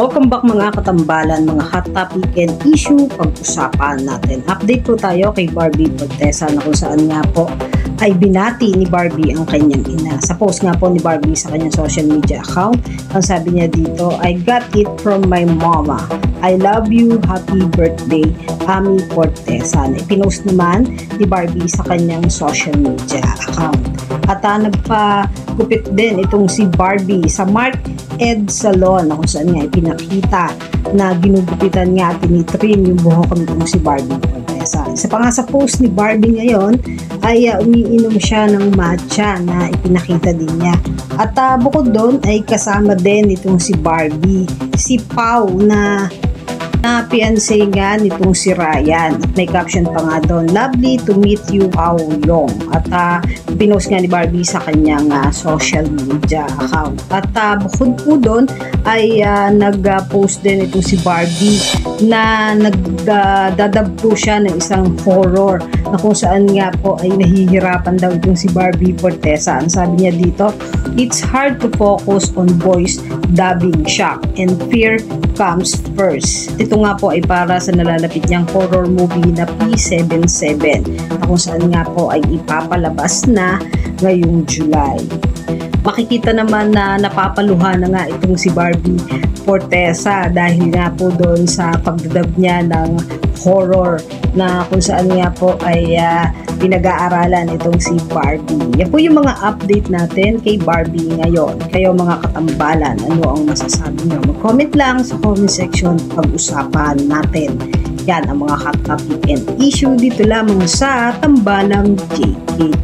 Welcome back mga katambalan, mga hot topic and issue pag-usapan natin. Update po tayo kay Barbie Fortesa na kung saan nga po ay binati ni Barbie ang kanyang ina. Sa post nga po ni Barbie sa kanyang social media account, ang sabi niya dito, I got it from my mama. I love you, happy birthday, Ami Fortesa. Ipinost naman ni Barbie sa kanyang social media account. At nagpagupit din itong si Barbie sa Mark Ed Salon na kung saan nga ipinakita na ginugupitan nga at tinitrim yung buhok nitong si Barbie Fortesa. Isa pa nga sa post ni Barbie ngayon ay umiinom siya ng matcha na ipinakita din niya. At bukod doon ay kasama din itong si Barbie, si Pau na fiancé nga nitong si Ryan. At may caption pa nga doon, lovely to meet you, Pau Yong. At pinost nga ni Barbie sa kanyang social media account. At bukod po doon ay nag-post din itong si Barbie na nagdadab po siya ng isang horror na kung saan nga po ay nahihirapan daw itong si Barbie Fortesa. Ang sabi niya dito, it's hard to focus on voice dubbing, shock and fear comes first. Ito nga po ay para sa nalalapit niyang horror movie na P77 na kung saan nga po ay ipapalabas na ngayong July. Makikita naman na napapaluha na nga itong si Barbie Fortesa dahil nga po doon sa pagdadab niya ng horror na kung saan nga po ay pinag-aaralan itong si Barbie. Yan po yung mga update natin kay Barbie ngayon. Kayo mga katambalan, ano ang masasabi nyo? Mag-comment lang sa comment section, pag-usapan natin. Yan ang mga hot topic and issue dito lamang sa Tambalang JK.